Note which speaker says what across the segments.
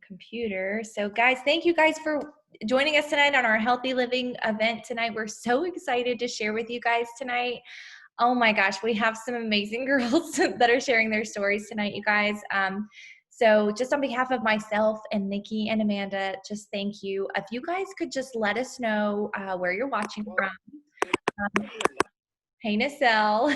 Speaker 1: computer. So guys, thank you guys for joining us tonight on our Healthy Living event tonight. We're so excited to share with you guys tonight. Oh my gosh, we have some amazing girls that are sharing their stories tonight, you guys. So just on behalf of myself and Nikki and Amanda, just thank you. If you guys could just let us know where you're watching from. Hey, Nacelle.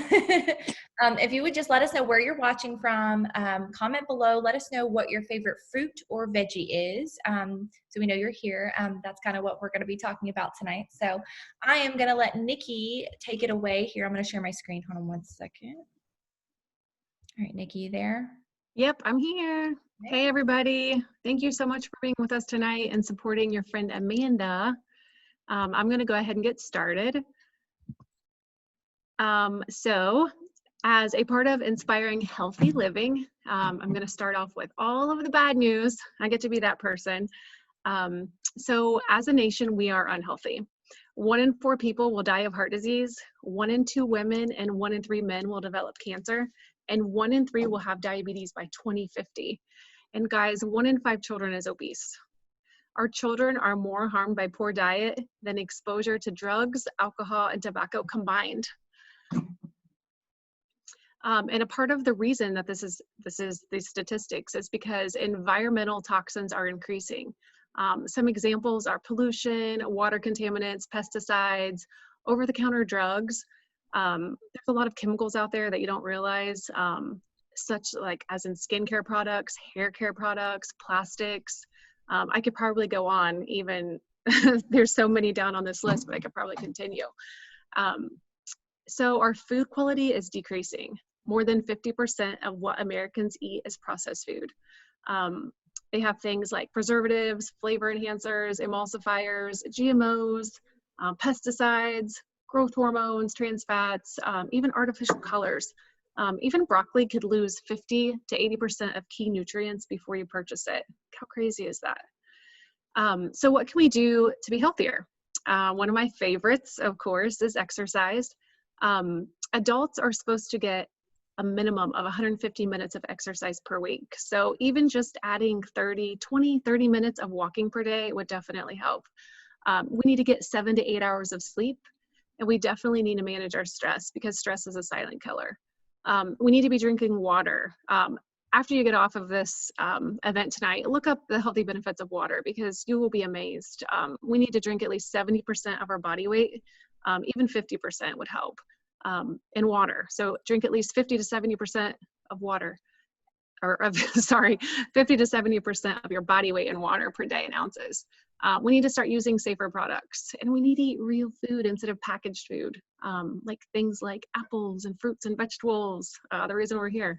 Speaker 1: If you would just let us know where you're watching from, comment below. Let us know what your favorite fruit or veggie is, so we know you're here. That's kind of what we're going to be talking about tonight. So I am going to let Nikki take it away here. I'm going to share my screen. Hold on one second. All right, Nikki, you there?
Speaker 2: Yep, I'm here. Hey, everybody. Thank you so much for being with us tonight and supporting your friend Amanda. I'm going to go ahead and get started. So as a part of inspiring healthy living, I'm going to start off with all of the bad news. I get to be that person. So as a nation, we are unhealthy. 1 in 4 people will die of heart disease. 1 in 2 women and 1 in 3 men will develop cancer. And 1 in 3 will have diabetes by 2050. And guys, 1 in 5 children is obese. Our children are more harmed by poor diet than exposure to drugs, alcohol, and tobacco combined. And a part of the reason that this is these statistics is because environmental toxins are increasing. Some examples are pollution, water contaminants, pesticides, over-the-counter drugs. There's a lot of chemicals out there that you don't realize, such like as in skincare products, hair care products, plastics. I could probably go on, even there's so many down on this list, but I could probably continue. So our food quality is decreasing. More than 50% of what Americans eat is processed food. They have things like preservatives, flavor enhancers, emulsifiers, GMOs, pesticides, growth hormones, trans fats, even artificial colors. Even broccoli could lose 50 to 80% of key nutrients before you purchase it. How crazy is that? So what can we do to be healthier? One of my favorites, of course, is exercise. Adults are supposed to get a minimum of 150 minutes of exercise per week. So even just adding 30 minutes of walking per day would definitely help. We need to get 7 to 8 hours of sleep, and we definitely need to manage our stress because stress is a silent killer. We need to be drinking water. After you get off of this event tonight, look up the healthy benefits of water because you will be amazed. We need to drink at least 70% of our body weight, even 50% would help. In water. So drink at least 50 to 70% of water, or of, sorry, 50 to 70% of your body weight in water per day in ounces. We need to start using safer products, and we need to eat real food instead of packaged food, like things like apples and fruits and vegetables, the reason we're here.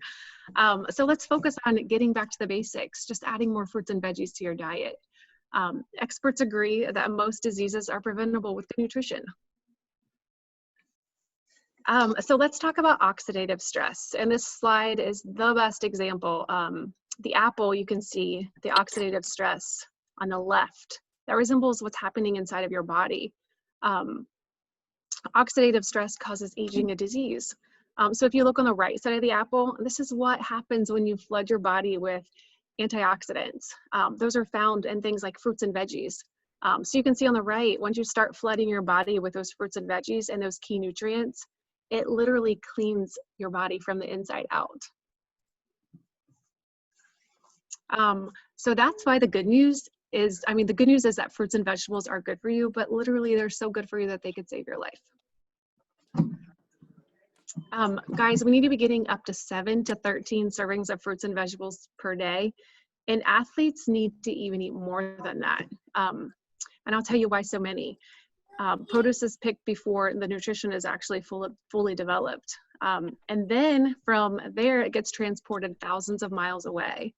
Speaker 2: So let's focus on getting back to the basics, just adding more fruits and veggies to your diet. Experts agree that most diseases are preventable with good nutrition. So let's talk about oxidative stress. And this slide is the best example. The apple, you can see the oxidative stress on the left. That resembles what's happening inside of your body. Oxidative stress causes aging and disease. So if you look on the right side of the apple, this is what happens when you flood your body with antioxidants. Those are found in things like fruits and veggies. So you can see on the right, once you start flooding your body with those fruits and veggies and those key nutrients, it literally cleans your body from the inside out. So that's why the good news is, the good news is that fruits and vegetables are good for you, but literally they're so good for you that they could save your life. Guys, we need to be getting up to 7 to 13 servings of fruits and vegetables per day. And athletes need to even eat more than that. And I'll tell you why so many. Produce is picked before the nutrition is actually fully developed. And then from there, it gets transported thousands of miles away.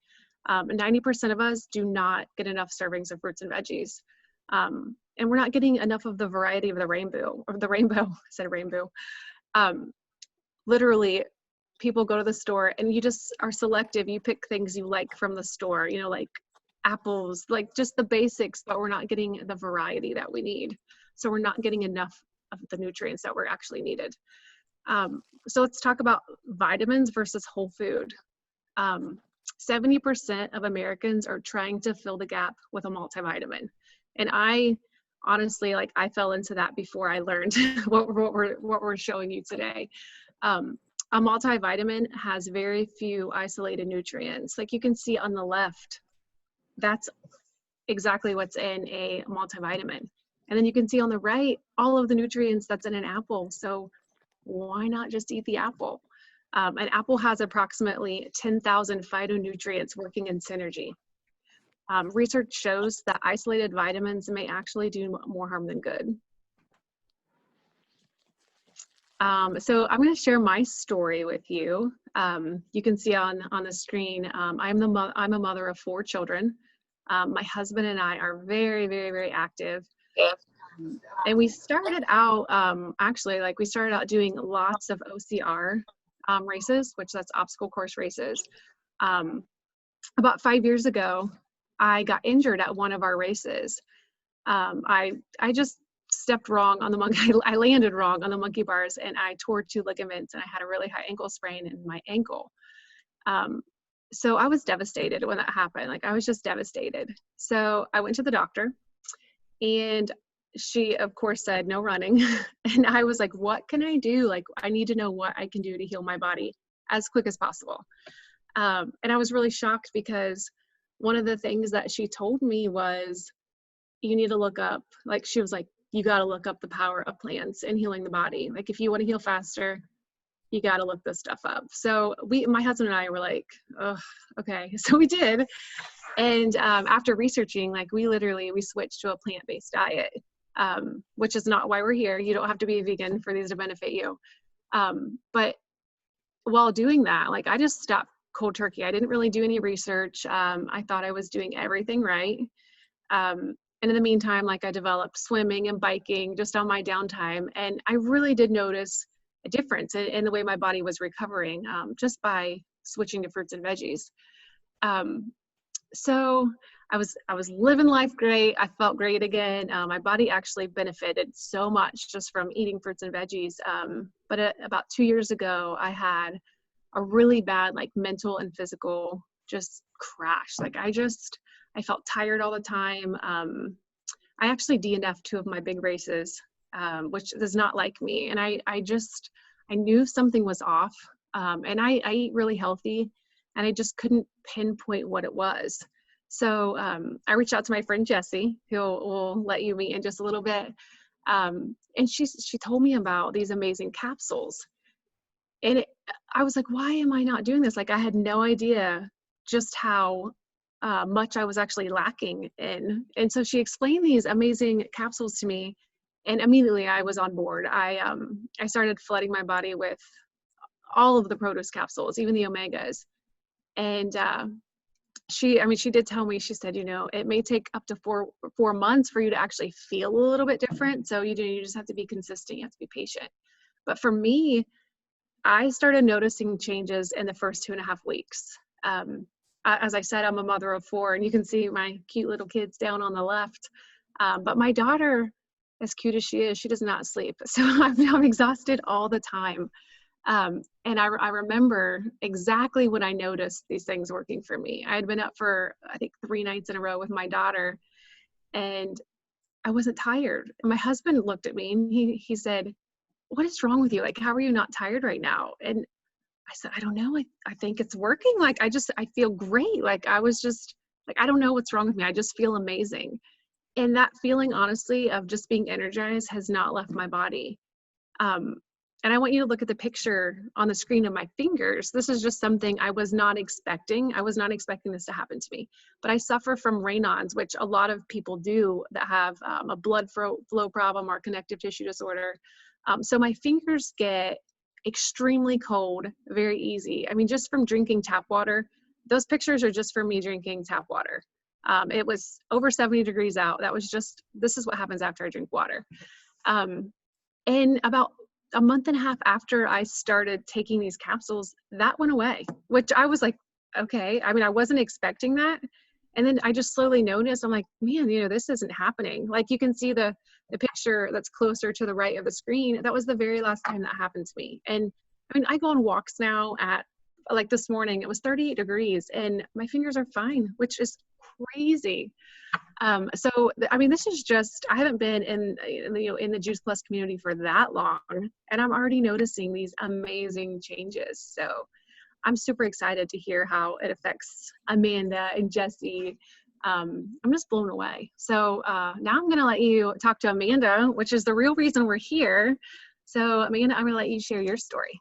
Speaker 2: 90% of us do not get enough servings of fruits and veggies. And we're not getting enough of the variety of the rainbow, I said rainbow. Literally, people go to the store and you just are selective. You pick things you like from the store, like apples, like just the basics, but we're not getting the variety that we need. So we're not getting enough of the nutrients that were actually needed. So let's talk about vitamins versus whole food. 70% of Americans are trying to fill the gap with a multivitamin. And I honestly, like, I fell into that before I learned what we're showing you today. A multivitamin has very few isolated nutrients. Like you can see on the left, that's exactly what's in a multivitamin. And then you can see on the right, all of the nutrients that's in an apple. So why not just eat the apple? An apple has approximately 10,000 phytonutrients working in synergy. Research shows that isolated vitamins may actually do more harm than good. So I'm going to share my story with you. You can see on the screen, I'm a mother of 4 children. My husband and I are very, very, very active. And we started out, we started out doing lots of OCR races, which that's obstacle course races. About 5 years ago, I got injured at one of our races. I just stepped wrong on the monkey. I landed wrong on the monkey bars and I tore 2 ligaments and I had a really high ankle sprain in my ankle. So I was devastated when that happened. Like I was just devastated. So I went to the doctor and she of course said no running. And I was like, what can I do? Like I need to know what I can do to heal my body as quick as possible. And I was really shocked because one of the things that she told me was, you need to look up, like she was like, you got to look up the power of plants and healing the body. Like if you want to heal faster, you got to look this stuff up. So my husband and I were like, oh, okay. So we did. And after researching, like we switched to a plant-based diet, which is not why we're here. You don't have to be a vegan for these to benefit you. But while doing that, like I just stopped cold turkey. I didn't really do any research. I thought I was doing everything right. And in the meantime, like I developed swimming and biking just on my downtime. And I really did notice a difference in the way my body was recovering just by switching to fruits and veggies. So I was living life great. I felt great again. My body actually benefited so much just from eating fruits and veggies. But about 2 years ago, I had a really bad like mental and physical just crash. Like I felt tired all the time. I actually DNF'd 2 of my big races, which is not like me. And I knew something was off. And I eat really healthy and I just couldn't pinpoint what it was. So I reached out to my friend Jessie, who will let you meet in just a little bit. And she told me about these amazing capsules. And I was like, why am I not doing this? Like I had no idea just how much I was actually lacking in. And so she explained these amazing capsules to me and immediately I was on board. I started flooding my body with all of the produce capsules, even the omegas. And she did tell me, she said, it may take up to four months for you to actually feel a little bit different. So you just have to be consistent. You have to be patient. But for me, I started noticing changes in the first 2.5 weeks. As I said, I'm a mother of 4 and you can see my cute little kids down on the left. But my daughter, as cute as she is, she does not sleep. So I'm exhausted all the time. And I remember exactly when I noticed these things working for me. I had been up for, I think, 3 nights in a row with my daughter and I wasn't tired. My husband looked at me and he said, what is wrong with you? Like, how are you not tired right now? And I said, I don't know. I think it's working. Like, I feel great. Like, I was just like, I don't know what's wrong with me. I just feel amazing. And that feeling, honestly, of just being energized has not left my body. And I want you to look at the picture on the screen of my fingers. This is just something I was not expecting. I was not expecting this to happen to me. But I suffer from Raynaud's, which a lot of people do that have a blood flow problem or connective tissue disorder. So my fingers get extremely cold, very easy. I mean, just from drinking tap water, those pictures are just from me drinking tap water. It was over 70 degrees out. This is what happens after I drink water. And about a month and a half after I started taking these capsules, that went away, which I was like, okay. I mean, I wasn't expecting that. And then I just slowly noticed, I'm like, man, this isn't happening. Like you can see the picture that's closer to the right of the screen. That was the very last time that happened to me. And I mean, I go on walks now at like this morning, it was 38 degrees and my fingers are fine, which is crazy. I mean, this is just, I haven't been in the Juice Plus community for that long, and I'm already noticing these amazing changes. So I'm super excited to hear how it affects Amanda and Jessie. I'm just blown away. So now I'm going to let you talk to Amanda, which is the real reason we're here. So Amanda, I'm going to let you share your story.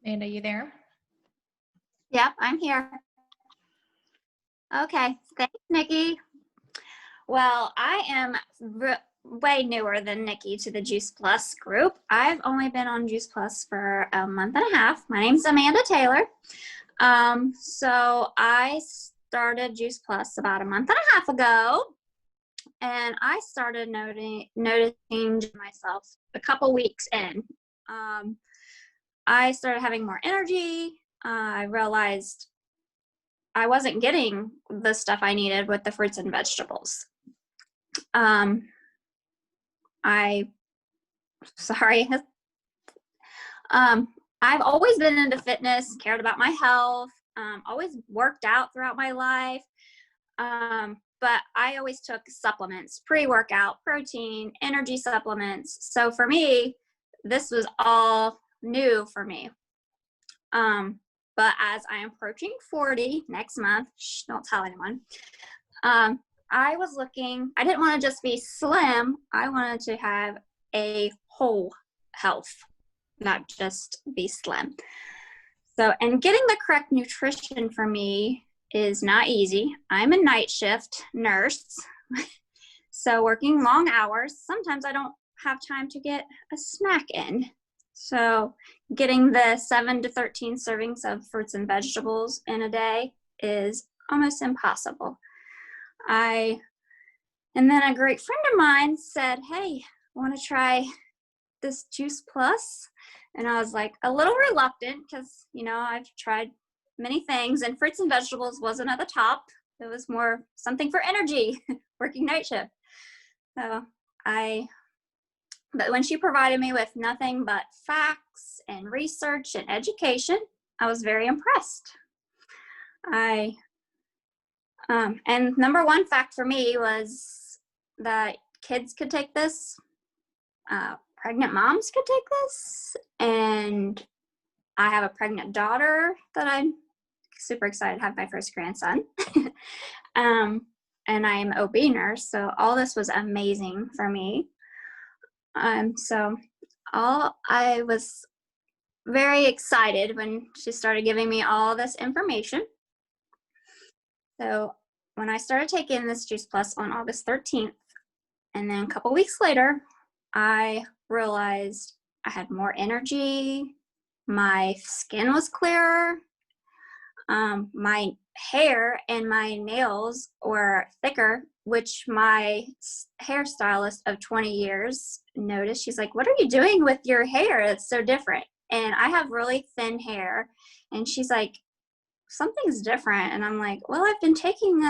Speaker 1: Amanda, you there?
Speaker 3: Yep, I'm here. Okay, thanks, Nikki. Well, I am way newer than Nikki to the Juice Plus group. I've only been on Juice Plus for a month and a half. My name's Amanda Taylor. So I started Juice Plus about a month and a half ago, and I started noticing myself a couple weeks in. I started having more energy. I realized I wasn't getting the stuff I needed with the fruits and vegetables. I've always been into fitness, cared about my health, always worked out throughout my life. But I always took supplements, pre-workout, protein, energy supplements. So for me, this was all new for me. But as I am approaching 40 next month, don't tell anyone, I was looking, I didn't want to just be slim. I wanted to have a whole health, not just be slim. So, and getting the correct nutrition for me is not easy. I'm a night shift nurse, so working long hours, sometimes I don't have time to get a snack in. So getting the 7 to 13 servings of fruits and vegetables in a day is almost impossible. And then a great friend of mine said, hey, want to try this Juice Plus? And I was like a little reluctant because, I've tried many things and fruits and vegetables wasn't at the top. It was more something for energy, working night shift. So but when she provided me with nothing but facts and research and education, I was very impressed. And number one fact for me was that kids could take this, pregnant moms could take this, and I have a pregnant daughter that I'm super excited to have my first grandson. And I'm an OB nurse, so all this was amazing for me. So I was very excited when she started giving me all this information. So when I started taking this Juice Plus on August 13th, and then a couple weeks later, I realized I had more energy, my skin was clearer, my hair and my nails were thicker, which my hairstylist of 20 years noticed. She's like, what are you doing with your hair? It's so different. And I have really thin hair. And she's like, something's different. And I'm like, well, I've been taking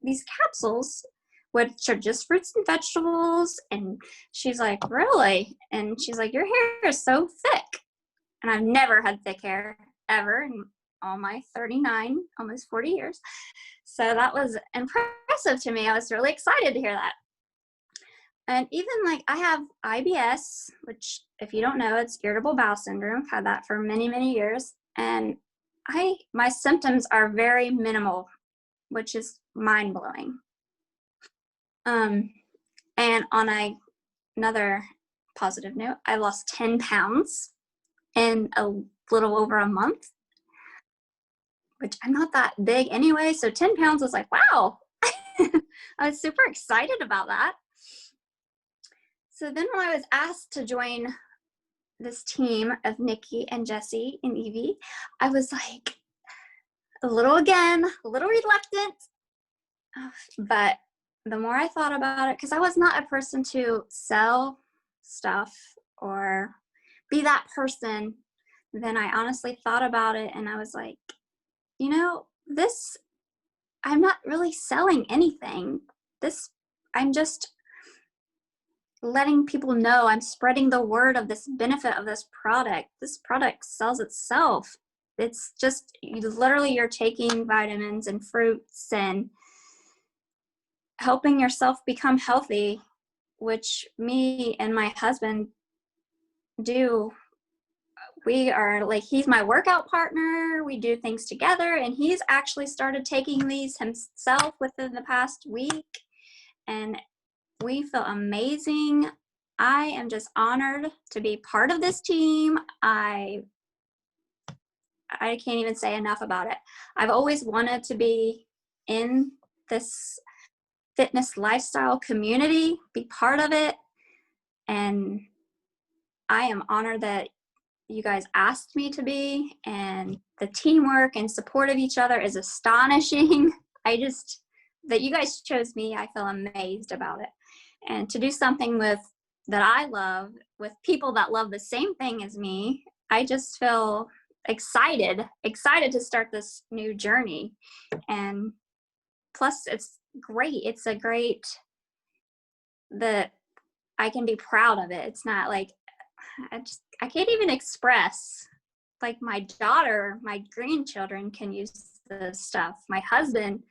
Speaker 3: these capsules, which are just fruits and vegetables. And she's like, really? And she's like, your hair is so thick. And I've never had thick hair ever in all my 39, almost 40 years. So that was impressive to me. I was really excited to hear that. And even like I have IBS, which if you don't know, it's irritable bowel syndrome. I've had that for many, many years. And my symptoms are very minimal, which is mind-blowing. And on another positive note, I lost 10 pounds in a little over a month, which I'm not that big anyway. So 10 pounds was like, wow. I was super excited about that. So then when I was asked to join this team of Nikki and Jessie and Evie, I was like a little reluctant. But the more I thought about it, because I was not a person to sell stuff or be that person, then I honestly thought about it and I was like, I'm not really selling anything. I'm just letting people know, I'm spreading the word of this benefit of this product. This product sells itself. It's just literally you're taking vitamins and fruits and helping yourself become healthy, which me and my husband do. We are like, he's my workout partner. We do things together, and he's actually started taking these himself within the past week, and we feel amazing. I am just honored to be part of this team. I can't even say enough about it. I've always wanted to be in this fitness lifestyle community, be part of it, and I am honored that you guys asked me to be, and the teamwork and support of each other is astonishing. That you guys chose me, I feel amazed about it. And to do something that I love with people that love the same thing as me, I just feel excited to start this new journey. And plus it's great. It's a great that I can be proud of it. It's not like, I can't even express, like my daughter, my grandchildren can use the stuff. My husband,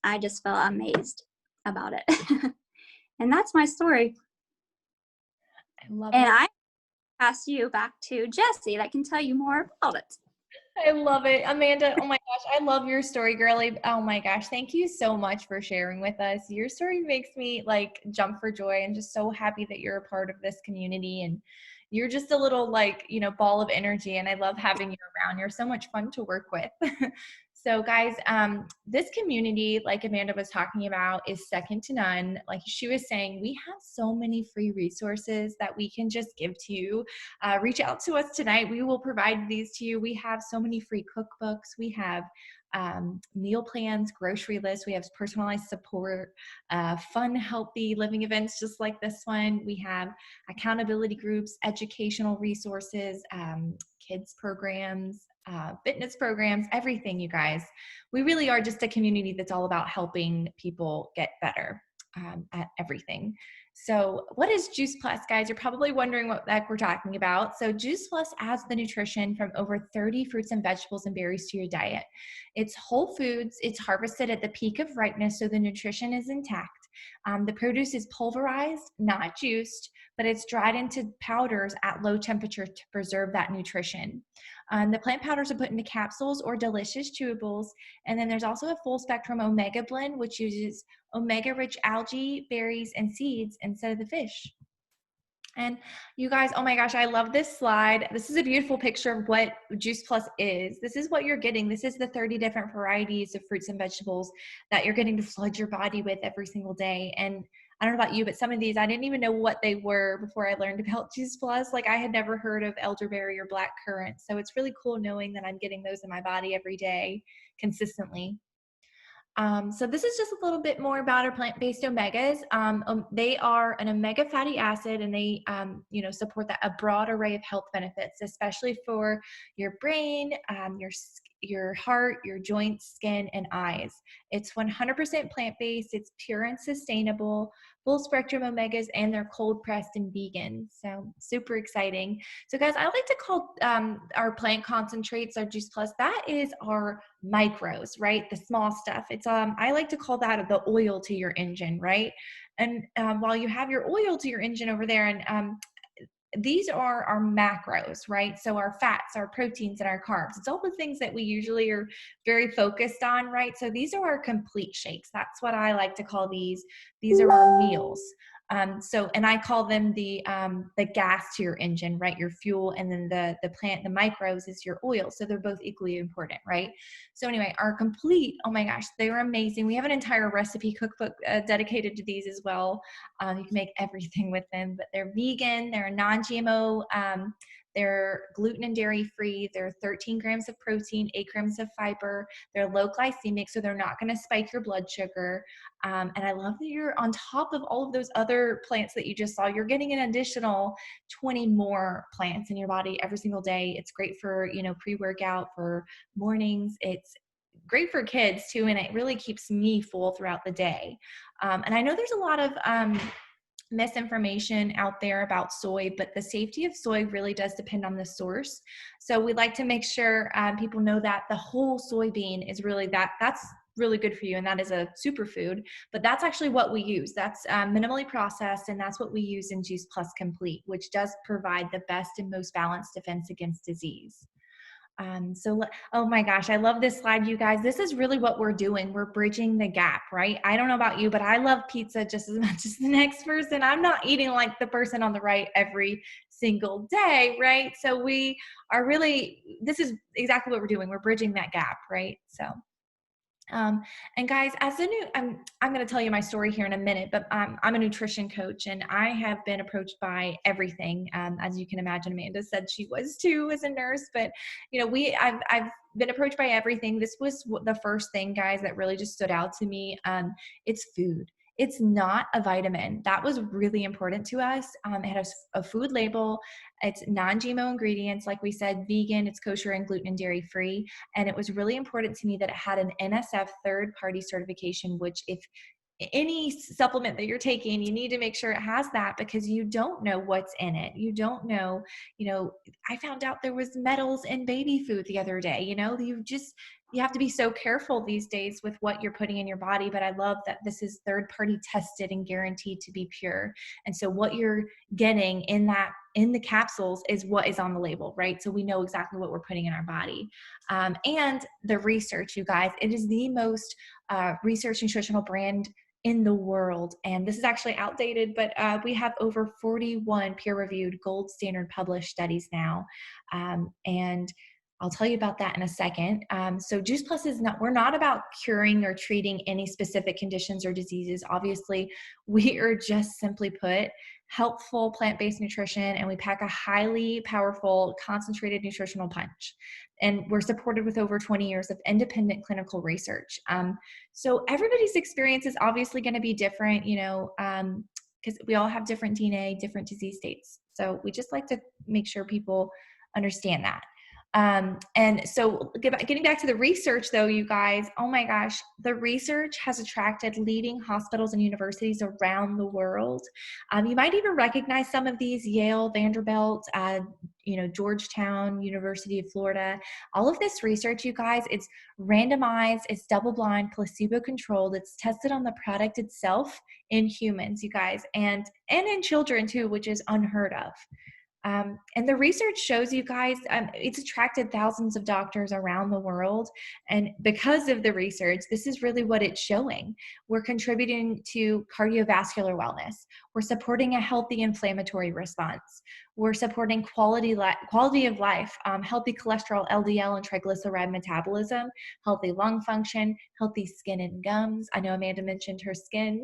Speaker 3: I just felt amazed about it. And that's my story.
Speaker 1: I love
Speaker 3: and
Speaker 1: it.
Speaker 3: I pass you back to Jessie that can tell you more about it.
Speaker 1: I love it. Amanda, oh my gosh, I love your story, girly. Oh my gosh, thank you so much for sharing with us. Your story makes me like jump for joy and just so happy that you're a part of this community, and you're just a little like, ball of energy, and I love having you around. You're so much fun to work with. So guys, this community, like Amanda was talking about, is second to none. Like she was saying, we have so many free resources that we can just give to you. Reach out to us tonight. We will provide these to you. We have so many free cookbooks. We have meal plans, grocery lists. We have personalized support, fun, healthy living events just like this one. We have accountability groups, educational resources, kids programs, fitness programs, everything, you guys. We really are just a community that's all about helping people get better at everything. So what is Juice Plus, guys? You're probably wondering what the heck we're talking about. So Juice Plus adds the nutrition from over 30 fruits and vegetables and berries to your diet. It's whole foods. It's harvested at the peak of ripeness, so the nutrition is intact. The produce is pulverized, not juiced, but it's dried into powders at low temperature to preserve that nutrition. The plant powders are put into capsules or delicious chewables. And then there's also a full spectrum omega blend, which uses omega-rich algae, berries, and seeds instead of the fish. And you guys, oh my gosh, I love this slide. This is a beautiful picture of what Juice Plus is. This is what you're getting. This is the 30 different varieties of fruits and vegetables that you're getting to flood your body with every single day. And I don't know about you, but some of these, I didn't even know what they were before I learned about Juice Plus. Like I had never heard of elderberry or black currant. So it's really cool knowing that I'm getting those in my body every day consistently. So this is just a little bit more about our plant-based omegas. They are an omega fatty acid, and they, support a broad array of health benefits, especially for your brain, your heart, your joints, skin, and eyes. It's 100% plant-based. It's pure and sustainable, full spectrum omegas, and they're cold pressed and vegan. So super exciting. So guys, I like to call our plant concentrates, our Juice Plus, that is our micros, right? The small stuff. It's I like to call that the oil to your engine, right? And while you have your oil to your engine over there, and these are our macros, right? So our fats, our proteins, and our carbs. It's all the things that we usually are very focused on, right? So these are our complete shakes. That's what I like to call these. These are our meals. And I call them the gas to your engine, right? Your fuel, and then the micros is your oil. So they're both equally important, right? So anyway, our complete, oh my gosh, they were amazing. We have an entire recipe cookbook dedicated to these as well. You can make everything with them, but they're vegan, they're non-GMO, they're gluten and dairy free, they're 13 grams of protein, 8 grams of fiber, they're low glycemic, so they're not going to spike your blood sugar. And I love that you're on top of all of those other plants that you just saw. You're getting an additional 20 more plants in your body every single day. It's great for, pre-workout, for mornings. It's great for kids too. And it really keeps me full throughout the day. And I know there's a lot of misinformation out there about soy, but the safety of soy really does depend on the source. So we like to make sure people know that the whole soybean is really that's really good for you, and that is a superfood, but that's actually what we use. That's minimally processed, and that's what we use in Juice Plus Complete, which does provide the best and most balanced defense against disease. Oh my gosh, I love this slide, you guys. This is really what we're doing. We're bridging the gap, right? I don't know about you, but I love pizza just as much as the next person. I'm not eating like the person on the right every single day, right? So we are really, this is exactly what we're doing. We're bridging that gap, right? So. And guys, as a new, I'm going to tell you my story here in a minute, but I'm a nutrition coach, and I have been approached by everything. As you can imagine, Amanda said she was too as a nurse, but you know, I've been approached by everything. This was the first thing, guys, that really just stood out to me. It's food. It's not a vitamin. That was really important to us. It had a food label. It's non-GMO ingredients. Like we said, vegan, it's kosher and gluten and dairy free. And it was really important to me that it had an NSF third-party certification, which if any supplement that you're taking, you need to make sure it has that, because you don't know what's in it. You don't know, I found out there was metals in baby food the other day. You have to be so careful these days with what you're putting in your body. But I love that this is third-party tested and guaranteed to be pure. And so what you're getting in the capsules is what is on the label, right? So we know exactly what we're putting in our body. And the research, you guys, it is the most research nutritional brand in the world. And this is actually outdated, but we have over 41 peer-reviewed gold standard published studies now. And I'll tell you about that in a second. So Juice Plus we're not about curing or treating any specific conditions or diseases. Obviously, we are just simply put helpful plant-based nutrition, and we pack a highly powerful concentrated nutritional punch. And we're supported with over 20 years of independent clinical research. So everybody's experience is obviously going to be different, because we all have different DNA, different disease states. So we just like to make sure people understand that. And so getting back to the research though, you guys, oh my gosh, the research has attracted leading hospitals and universities around the world. You might even recognize some of these: Yale, Vanderbilt, Georgetown, University of Florida. All of this research, you guys, it's randomized, it's double-blind, placebo-controlled, it's tested on the product itself in humans, you guys, and in children too, which is unheard of. And the research shows, you guys, it's attracted thousands of doctors around the world. And because of the research, this is really what it's showing. We're contributing to cardiovascular wellness. We're supporting a healthy inflammatory response. We're supporting quality of life, healthy cholesterol, LDL, and triglyceride metabolism, healthy lung function, healthy skin and gums. I know Amanda mentioned her skin.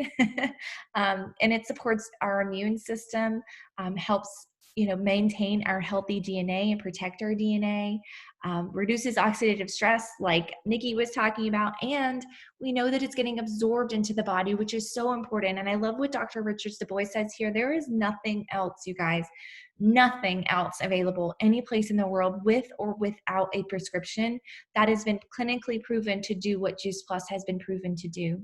Speaker 1: And it supports our immune system, helps maintain our healthy DNA and protect our DNA, reduces oxidative stress like Nikki was talking about, and we know that it's getting absorbed into the body, which is so important. And I love what Dr. Richards Du Bois says here. There is nothing else, you guys, nothing else available any place in the world with or without a prescription that has been clinically proven to do what Juice Plus has been proven to do.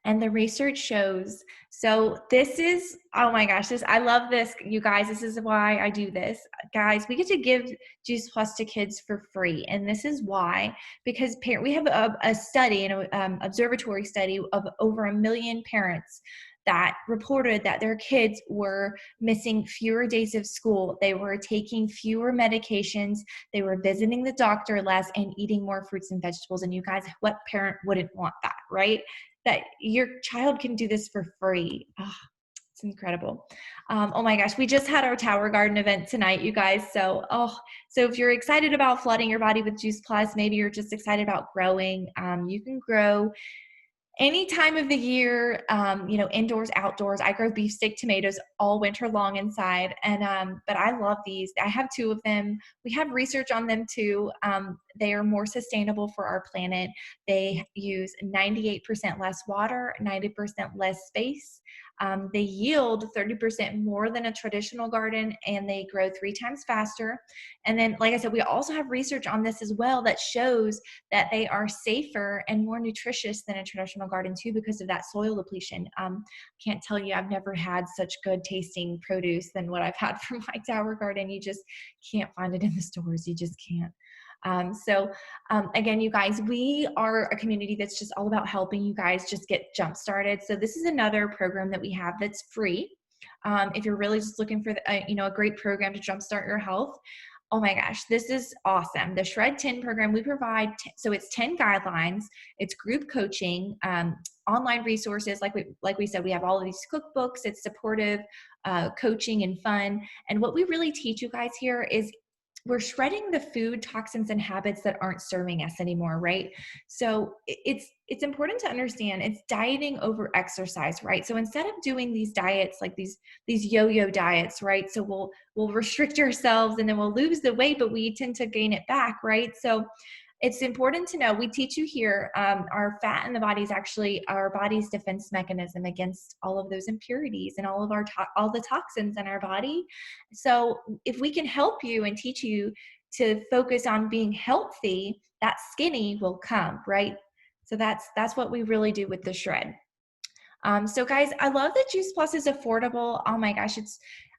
Speaker 1: And the research shows, so this is, oh my gosh, I love this, you guys. This is why I do this. Guys, we get to give Juice Plus to kids for free. And this is why, because we have a study, an observatory study of over 1 million parents that reported that their kids were missing fewer days of school. They were taking fewer medications. They were visiting the doctor less and eating more fruits and vegetables. And you guys, what parent wouldn't want that, right? That your child can do this for free. Oh, it's incredible. Oh my gosh, we just had our Tower Garden event tonight, you guys. So if you're excited about flooding your body with Juice Plus, maybe you're just excited about growing, you can grow any time of the year, indoors, outdoors. I grow beefsteak tomatoes all winter long inside. And, but I love these. I have 2 of them. We have research on them too. They are more sustainable for our planet. They use 98% less water, 90% less space. They yield 30% more than a traditional garden, and they grow 3 times faster. And then, like I said, we also have research on this as well that shows that they are safer and more nutritious than a traditional garden too, because of that soil depletion. Can't tell you, I've never had such good tasting produce than what I've had from my tower garden. You just can't find it in the stores. You just can't. Again, you guys, we are a community that's just all about helping you guys just get jump started. So this is another program that we have that's free. If you're really just looking for a great program to jumpstart your health, oh my gosh, this is awesome. The Shred 10 program we provide, so it's 10 guidelines, it's group coaching, online resources. Like we said, we have all of these cookbooks, it's supportive coaching and fun. And what we really teach you guys here is we're shredding the food toxins and habits that aren't serving us anymore, right? So it's important to understand it's dieting over exercise, right? So instead of doing these diets like these yo-yo diets, right? So we'll restrict ourselves and then we'll lose the weight, but we tend to gain it back, right? So it's important to know, we teach you here, our fat in the body is actually our body's defense mechanism against all of those impurities and all of all the toxins in our body. So if we can help you and teach you to focus on being healthy, that skinny will come, right? So that's what we really do with the Shred. So guys, I love that Juice Plus is affordable. Oh my gosh,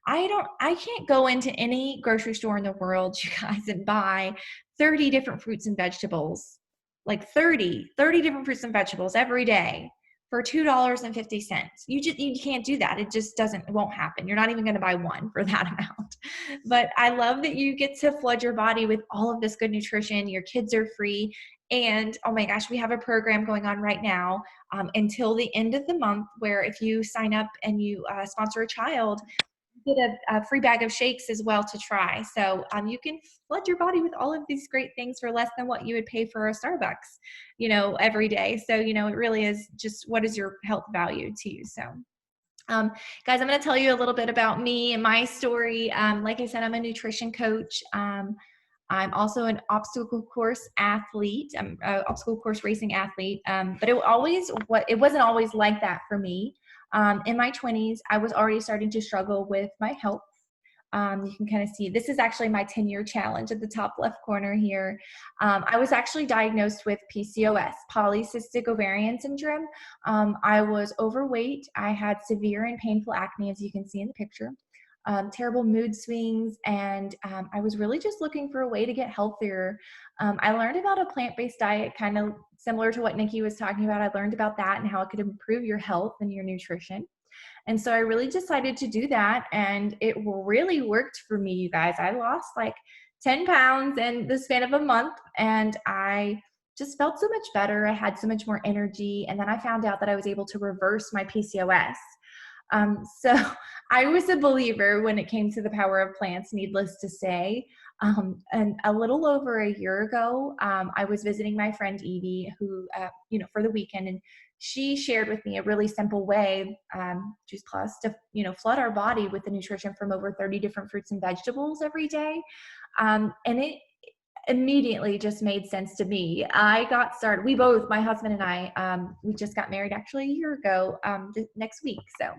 Speaker 1: I can't go into any grocery store in the world, you guys, and buy 30 different fruits and vegetables, like 30 different fruits and vegetables every day for $2.50. You can't do that. It won't happen. You're not even going to buy one for that amount. But I love that you get to flood your body with all of this good nutrition. Your kids are free. And oh my gosh, we have a program going on right now until the end of the month where if you sign up and you sponsor a child, get a free bag of shakes as well to try. So you can flood your body with all of these great things for less than what you would pay for a Starbucks, every day. So, it really is just what is your health value to you. So guys, I'm going to tell you a little bit about me and my story. Like I said, I'm a nutrition coach. I'm also an obstacle course athlete. I'm an obstacle course racing athlete. But it wasn't always like that for me. In my 20s, I was already starting to struggle with my health. You can kind of see, this is actually my 10-year challenge at the top left corner here. I was actually diagnosed with PCOS, polycystic ovarian syndrome. I was overweight. I had severe and painful acne, as you can see in the picture. Terrible mood swings, and I was really just looking for a way to get healthier. I learned about a plant-based diet, kind of similar to what Nikki was talking about. I learned about that and how it could improve your health and your nutrition. And so I really decided to do that, and it really worked for me, you guys. I lost like 10 pounds in the span of a month, and I just felt so much better. I had so much more energy, and then I found out that I was able to reverse my PCOS. So I was a believer when it came to the power of plants, needless to say. And a little over a year ago, I was visiting my friend Edie, who, for the weekend, and she shared with me a really simple way, Juice Plus, to, flood our body with the nutrition from over 30 different fruits and vegetables every day. And it immediately just made sense to me. I got started, my husband and I, we just got married actually a year ago, next week. So,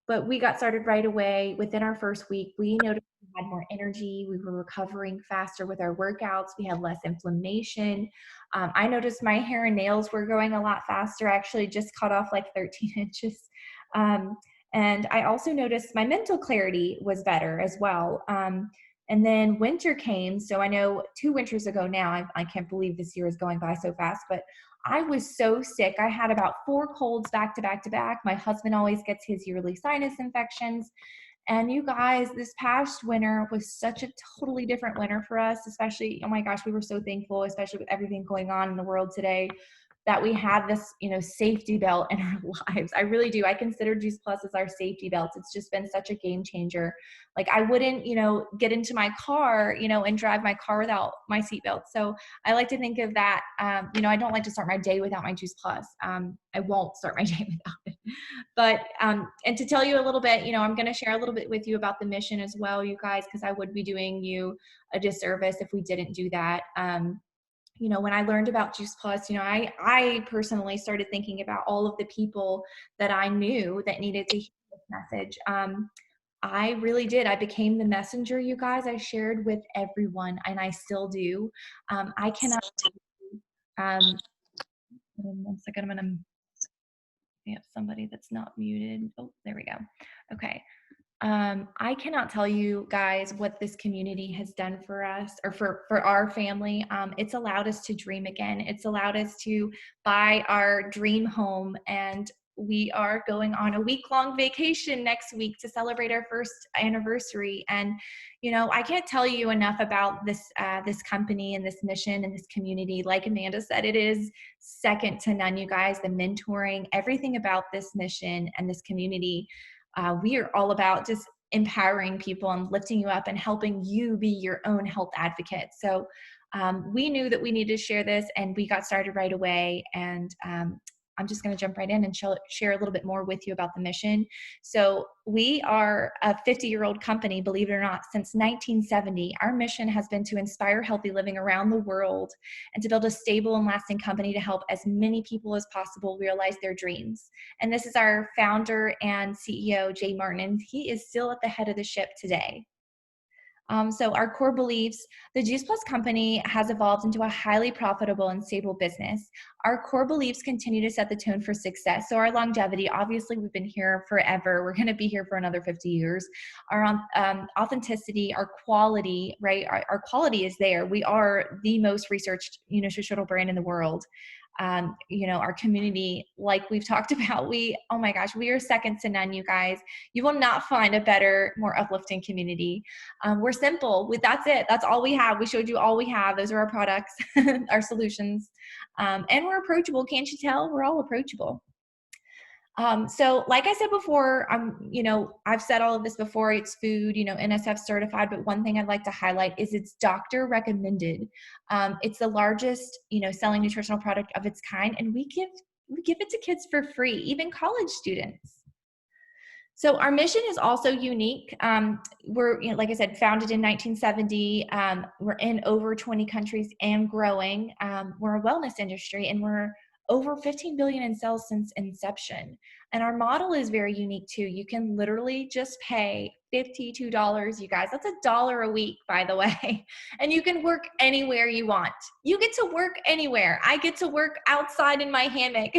Speaker 1: but we got started right away. Within our first week, we noticed we had more energy. We were recovering faster with our workouts. We had less inflammation. I noticed my hair and nails were growing a lot faster. I actually just cut off like 13 inches. And I also noticed my mental clarity was better as well. And then winter came. So I know 2 winters ago now, I can't believe this year is going by so fast, but I was so sick. I had about 4 colds back to back to back. My husband always gets his yearly sinus infections. And you guys, this past winter was such a totally different winter for us, especially, oh my gosh, we were so thankful, especially with everything going on in the world today. that we have this, safety belt in our lives. I really do. I consider Juice Plus as our safety belt. It's just been such a game changer. Like I wouldn't, get into my car, and drive my car without my seatbelt. So I like to think of that. I don't like to start my day without my Juice Plus. I won't start my day without it. But, and to tell you a little bit, I'm going to share a little bit with you about the mission as well, you guys, because I would be doing you a disservice if we didn't do that. When I learned about Juice Plus, I personally started thinking about all of the people that I knew that needed to hear this message. I really did. I became the messenger, you guys. I shared with everyone, and I still do. I cannot. One second. I'm gonna. We have somebody that's not muted. Oh, there we go. Okay. I cannot tell you guys what this community has done for us, or for our family. It's allowed us to dream again. It's allowed us to buy our dream home, and we are going on a week-long vacation next week to celebrate our first anniversary. And I can't tell you enough about this company and this mission and this community. Like Amanda said, it is second to none, you guys. The mentoring, everything about this mission and this community. We are all about just empowering people and lifting you up and helping you be your own health advocate. So we knew that we needed to share this, and we got started right away. And I'm just going to jump right in and share a little bit more with you about the mission. So we are a 50-year-old company, believe it or not. Since 1970, our mission has been to inspire healthy living around the world and to build a stable and lasting company to help as many people as possible realize their dreams. And this is our founder and CEO, Jay Martin, and he is still at the head of the ship today. So our core beliefs, the Juice Plus company has evolved into a highly profitable and stable business. Our core beliefs continue to set the tone for success. So our longevity, obviously we've been here forever. We're going to be here for another 50 years. Our authenticity, our quality, right? Our quality is there. We are the most researched nutritional brand in the world. Our community, like we've talked about, oh my gosh, we are second to none, you guys. You will not find a better, more uplifting community. We're simple. That's it. That's all we have. We showed you all we have. Those are our products, our solutions. And we're approachable. Can't you tell? We're all approachable. So like I said before, I've said all of this before, it's food, NSF certified, but one thing I'd like to highlight is it's doctor recommended. It's the largest, selling nutritional product of its kind. And we give it to kids for free, even college students. So our mission is also unique. We're, like I said, founded in 1970. We're in over 20 countries and growing. We're a wellness industry, and we're over 15 billion in sales since inception. And our model is very unique too. You can literally just pay $52, you guys. That's $1 a week, by the way. And you can work anywhere you want. You get to work anywhere. I get to work outside in my hammock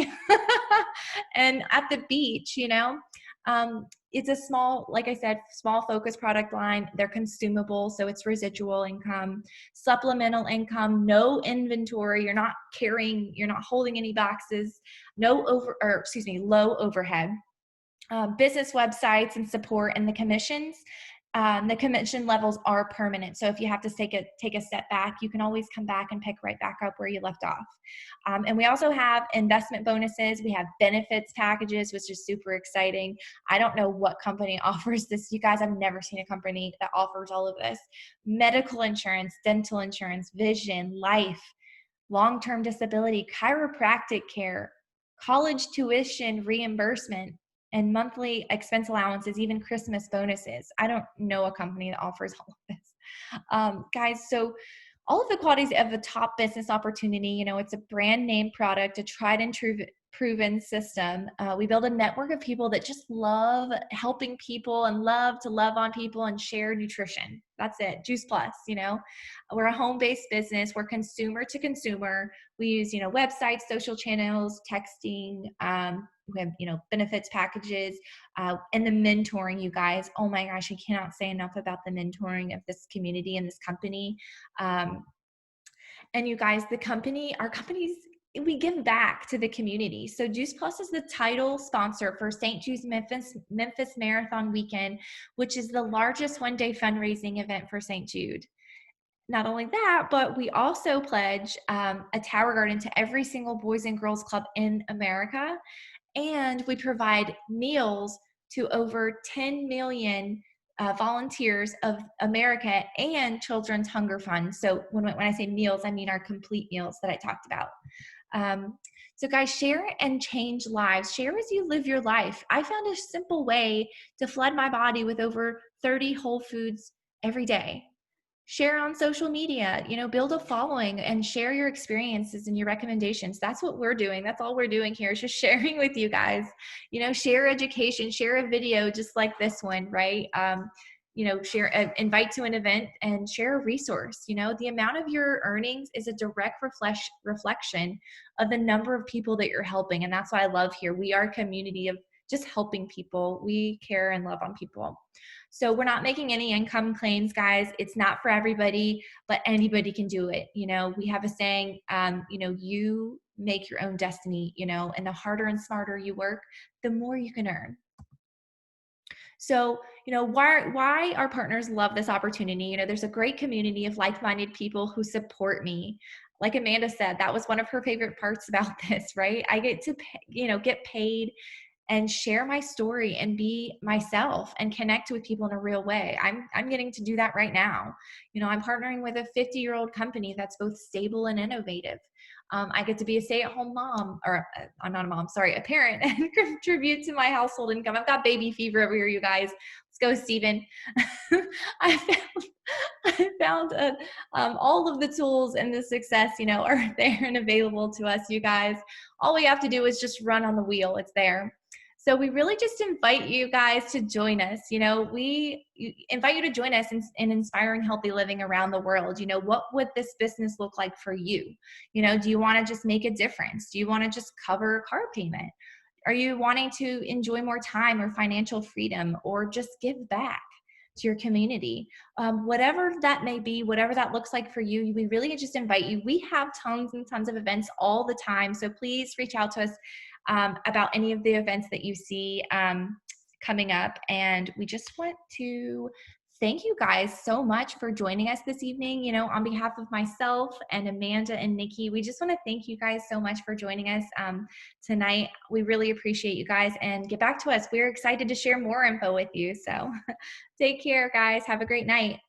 Speaker 1: and at the beach, It's a small, like I said, small focus product line. They're consumable, so it's residual income, supplemental income, no inventory. You're not holding any boxes, low overhead. Business websites and support, and the commissions. The commission levels are permanent. So if you have to take a step back, you can always come back and pick right back up where you left off. And we also have investment bonuses. We have benefits packages, which is super exciting. I don't know what company offers this. You guys, I've never seen a company that offers all of this. Medical insurance, dental insurance, vision, life, long-term disability, chiropractic care, college tuition reimbursement, and monthly expense allowances, even Christmas bonuses. I don't know a company that offers all of this. Guys, so all of the qualities of a top business opportunity, it's a brand name product, a tried and proven system. We build a network of people that just love helping people and love to love on people and share nutrition. That's it. Juice Plus, we're a home-based business. We're consumer to consumer. We use, websites, social channels, texting, we have, benefits packages, and the mentoring, you guys. Oh my gosh, I cannot say enough about the mentoring of this community and this company. And you guys, our companies, we give back to the community. So Juice Plus is the title sponsor for St. Jude's Memphis Marathon Weekend, which is the largest one-day fundraising event for St. Jude. not only that, but we also pledge a Tower Garden to every single Boys and Girls Club in America. And we provide meals to over 10 million volunteers of America and Children's Hunger Fund. So when I say meals, I mean our complete meals that I talked about. So guys, share and change lives. Share as you live your life. I found a simple way to flood my body with over 30 whole foods every day. Share on social media, build a following and share your experiences and your recommendations. That's what we're doing. That's all we're doing here is just sharing with you guys. Share education, share a video just like this one, right? Share, invite to an event and share a resource. The amount of your earnings is a direct reflection of the number of people that you're helping. And that's why I love here. We are a community of just helping people. We care and love on people. So we're not making any income claims, guys. It's not for everybody, but anybody can do it. We have a saying, you make your own destiny, and the harder and smarter you work, the more you can earn. So, why our partners love this opportunity, there's a great community of like-minded people who support me. Like Amanda said, that was one of her favorite parts about this, right? I get to, get paid and share my story and be myself and connect with people in a real way. I'm getting to do that right now. I'm partnering with a 50-year-old company that's both stable and innovative. I get to be a stay-at-home mom, or I'm not a mom, sorry, a parent, and contribute to my household income. I've got baby fever over here, you guys. Let's go, Steven. I found all of the tools and the success, are there and available to us, you guys. All we have to do is just run on the wheel. It's there. So we really just invite you guys to join us. We invite you to join us in inspiring healthy living around the world. What would this business look like for you? Do you want to just make a difference? Do you want to just cover a car payment? Are you wanting to enjoy more time or financial freedom, or just give back to your community? Whatever that may be, whatever that looks like for you, we really just invite you. We have tons and tons of events all the time. So please reach out to us about any of the events that you see coming up. And we just want to thank you guys so much for joining us this evening. On behalf of myself and Amanda and Nikki, we just want to thank you guys so much for joining us tonight. We really appreciate you guys, and get back to us. We're excited to share more info with you. So take care, guys. Have a great night.